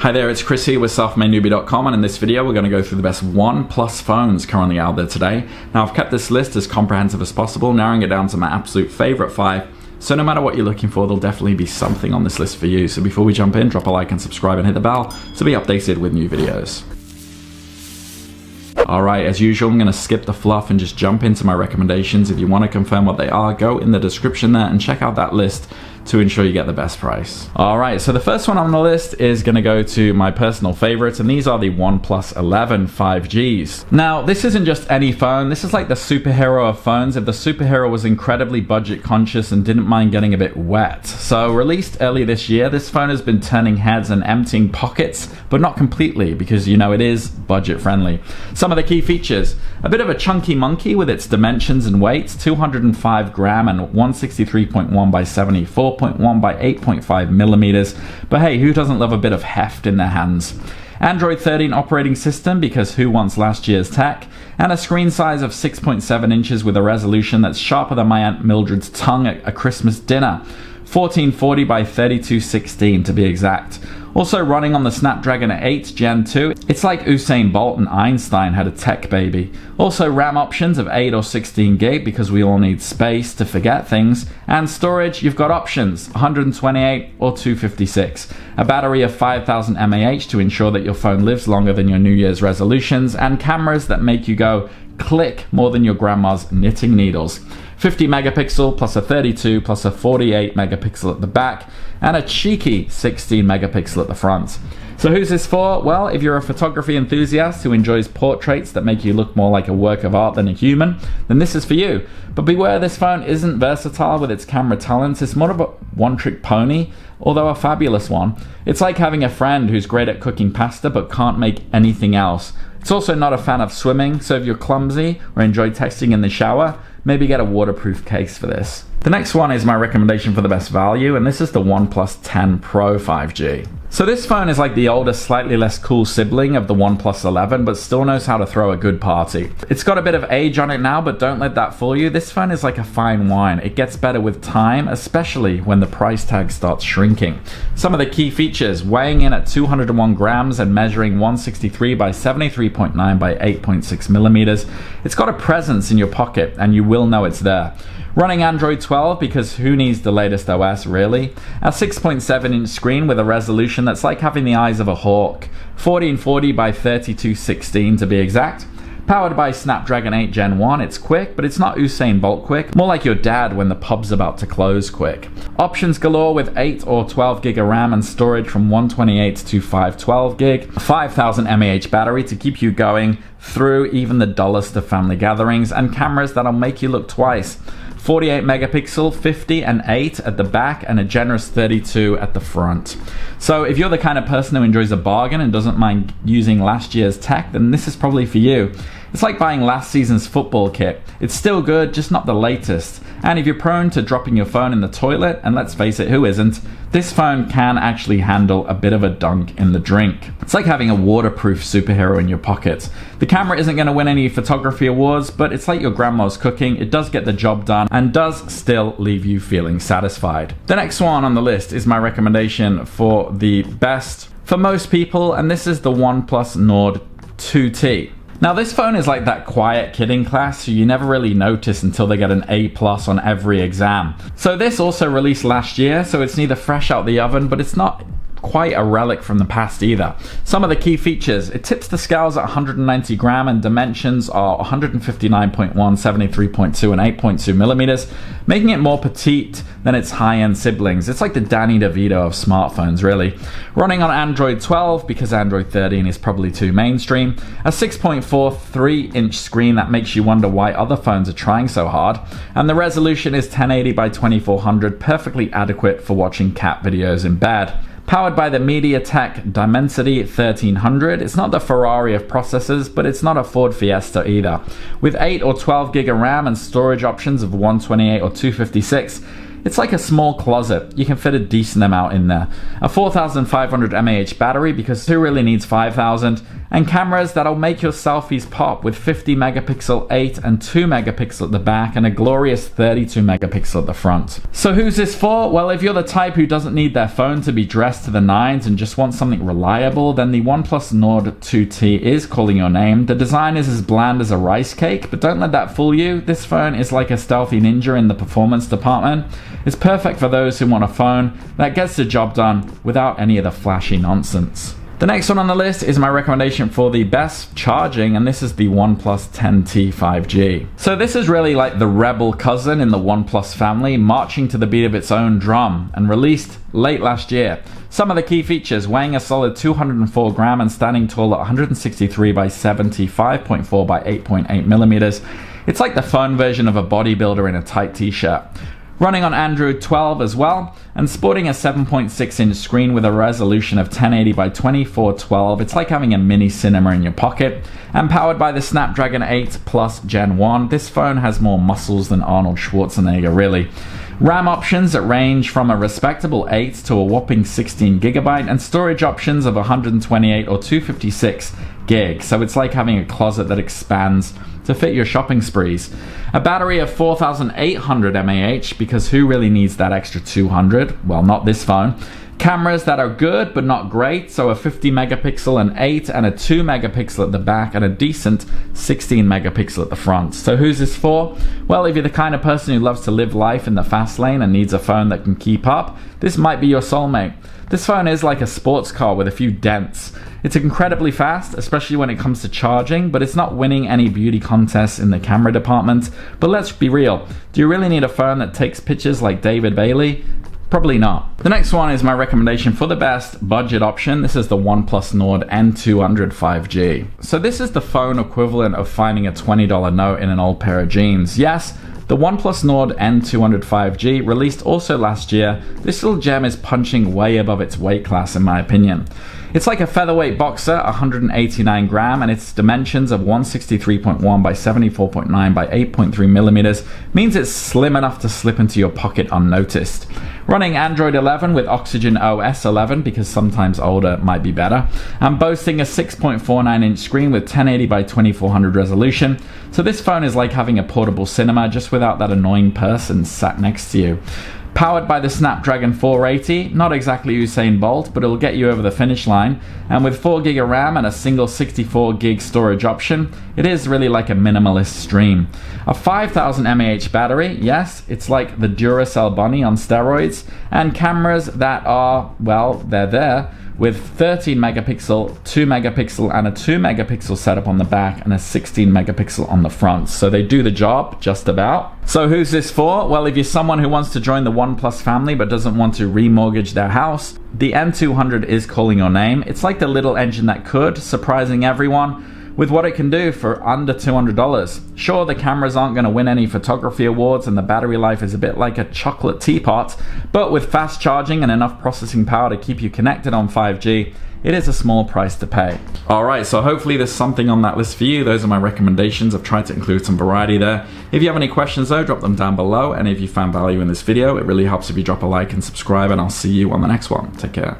Hi there, it's Chris here with selfmadenewbie.com, and in this video we're going to go through the best OnePlus phones currently out there today. Now I've kept this list as comprehensive as possible, narrowing it down to my absolute favorite 5. So no matter what you're looking for, there'll definitely be something on this list for you. So before we jump in, drop a like and subscribe and hit the bell to be updated with new videos. Alright, as usual, I'm going to skip the fluff and just jump into my recommendations. If you want to confirm what they are, go in the description there and check out that list to ensure you get the best price. Alright, so the first one on the list is going to go to my personal favorites, and these are the OnePlus 11 5Gs. Now, this isn't just any phone, this is like the superhero of phones if the superhero was incredibly budget conscious and didn't mind getting a bit wet. So, released early this year, this phone has been turning heads and emptying pockets, but not completely, because you know it is budget friendly. Some of the key features: a bit of a chunky monkey with its dimensions and weights, 205 gram and 163.1 by 74.1 by 8.5 millimeters. But hey, who doesn't love a bit of heft in their hands? Android 13 operating system, because who wants last year's tech? And a screen size of 6.7 inches with a resolution that's sharper than my Aunt Mildred's tongue at a Christmas dinner. 1440 by 3216 to be exact. Also running on the Snapdragon 8 Gen 2, it's like Usain Bolt and Einstein had a tech baby. Also RAM options of 8 or 16 gig because we all need space to forget things. And storage, you've got options, 128 or 256. A battery of 5000 mAh to ensure that your phone lives longer than your New Year's resolutions, and cameras that make you go click more than your grandma's knitting needles. 50 megapixel plus a 32 plus a 48 megapixel at the back, and a cheeky 16 megapixel at the front. So who's this for? Well, if you're a photography enthusiast who enjoys portraits that make you look more like a work of art than a human, then this is for you. But beware, this phone isn't versatile with its camera talents. It's more of a one-trick pony, although a fabulous one. It's like having a friend who's great at cooking pasta but can't make anything else. It's also not a fan of swimming, so if you're clumsy or enjoy texting in the shower, maybe get a waterproof case for this. The next one is my recommendation for the best value, and this is the OnePlus 10 Pro 5G. So this phone is like the older, slightly less cool sibling of the OnePlus 11, but still knows how to throw a good party. It's got a bit of age on it now, but don't let that fool you. This phone is like a fine wine. It gets better with time, especially when the price tag starts shrinking. Some of the key features: weighing in at 201 grams and measuring 163 by 73.9 by 8.6 millimeters. It's got a presence in your pocket, and you will know it's there. Running Android 12, because who needs the latest OS really? A 6.7 inch screen with a resolution that's like having the eyes of a hawk. 1440 by 3216 to be exact. Powered by Snapdragon 8 Gen 1, it's quick, but it's not Usain Bolt quick, more like your dad when the pub's about to close quick. Options galore with 8 or 12 gig of RAM and storage from 128 to 512 gig. 5000 mAh battery to keep you going through even the dullest of family gatherings, and cameras that'll make you look twice. 48 megapixel, 50 and 8 at the back, and a generous 32 at the front. So if you're the kind of person who enjoys a bargain and doesn't mind using last year's tech, then this is probably for you. It's like buying last season's football kit. It's still good, just not the latest. And if you're prone to dropping your phone in the toilet, and let's face it, who isn't, this phone can actually handle a bit of a dunk in the drink. It's like having a waterproof superhero in your pocket. The camera isn't going to win any photography awards, but it's like your grandma's cooking. It does get the job done and does still leave you feeling satisfied. The next one on the list is my recommendation for the best for most people, and this is the OnePlus Nord 2T. Now this phone is like that quiet kid in class who you never really notice until they get an A+ on every exam. So this also released last year, so it's neither fresh out the oven, but it's not quite a relic from the past either. Some of the key features: it tips the scales at 190 gram and dimensions are 159.1, 73.2 and 8.2 millimeters, making it more petite than its high-end siblings. It's like the Danny DeVito of smartphones, really. Running on Android 12, because Android 13 is probably too mainstream. A 6.43 inch screen that makes you wonder why other phones are trying so hard. And the resolution is 1080 by 2400, perfectly adequate for watching cat videos in bed. Powered by the MediaTek Dimensity 1300, it's not the Ferrari of processors, but it's not a Ford Fiesta either. With 8 or 12 gig of RAM and storage options of 128 or 256, it's like a small closet. You can fit a decent amount in there. A 4500 mAh battery, because who really needs 5000? and cameras that'll make your selfies pop with 50 megapixel 8 and 2 megapixel at the back and a glorious 32 megapixel at the front. So who's this for? Well, if you're the type who doesn't need their phone to be dressed to the nines and just wants something reliable, then the OnePlus Nord 2T is calling your name. The design is as bland as a rice cake, but don't let that fool you. This phone is like a stealthy ninja in the performance department. It's perfect for those who want a phone that gets the job done without any of the flashy nonsense. The next one on the list is my recommendation for the best charging, and this is the OnePlus 10T 5G. So this is really like the rebel cousin in the OnePlus family, marching to the beat of its own drum, and released late last year. Some of the key features: weighing a solid 204 gram and standing tall at 163 by 75.4 by 8.8 millimeters. It's like the phone version of a bodybuilder in a tight t-shirt. Running on Android 12 as well, and sporting a 7.6-inch screen with a resolution of 1080 by 2412. It's like having a mini cinema in your pocket. And powered by the Snapdragon 8 Plus Gen 1, this phone has more muscles than Arnold Schwarzenegger, really. RAM options that range from a respectable 8 to a whopping 16 gigabyte, and storage options of 128 or 256 gig. So it's like having a closet that expands to fit your shopping sprees. A battery of 4,800 mAh, because who really needs that extra 200? Well, not this phone. Cameras that are good but not great, so a 50 megapixel, an 8 and a 2 megapixel at the back, and a decent 16 megapixel at the front. So who's this for? Well, if you're the kind of person who loves to live life in the fast lane and needs a phone that can keep up, this might be your soulmate. This phone is like a sports car with a few dents. It's incredibly fast, especially when it comes to charging, but it's not winning any beauty contests in the camera department. But let's be real, do you really need a phone that takes pictures like David Bailey? Probably not. The next one is my recommendation for the best budget option. This is the OnePlus Nord N200 5G. So this is the phone equivalent of finding a $20 note in an old pair of jeans. Yes, the OnePlus Nord N200 5G, released also last year, this little gem is punching way above its weight class in my opinion. It's like a featherweight boxer, 189 gram, and its dimensions of 163.1 by 74.9 by 8.3 millimeters means it's slim enough to slip into your pocket unnoticed. Running Android 11 with Oxygen OS 11, because sometimes older might be better, and boasting a 6.49-inch screen with 1080 by 2400 resolution. So this phone is like having a portable cinema, just without that annoying person sat next to you. Powered by the Snapdragon 480, not exactly Usain Bolt, but it'll get you over the finish line. And with 4GB of RAM and a single 64GB storage option, it is really like a minimalist stream. A 5000 mAh battery, yes, it's like the Duracell Bunny on steroids. And cameras that are, well, they're there, with 13 megapixel, 2 megapixel, and a 2 megapixel setup on the back and a 16 megapixel on the front. So they do the job, just about. So who's this for? Well, if you're someone who wants to join the OnePlus family but doesn't want to remortgage their house, the N200 is calling your name. It's like the little engine that could, surprising everyone with what it can do for under $200. Sure, the cameras aren't going to win any photography awards and the battery life is a bit like a chocolate teapot, but with fast charging and enough processing power to keep you connected on 5G, it is a small price to pay. Alright, so hopefully there's something on that list for you. Those are my recommendations. I've tried to include some variety there. If you have any questions though, drop them down below, and if you found value in this video, it really helps if you drop a like and subscribe, and I'll see you on the next one. Take care.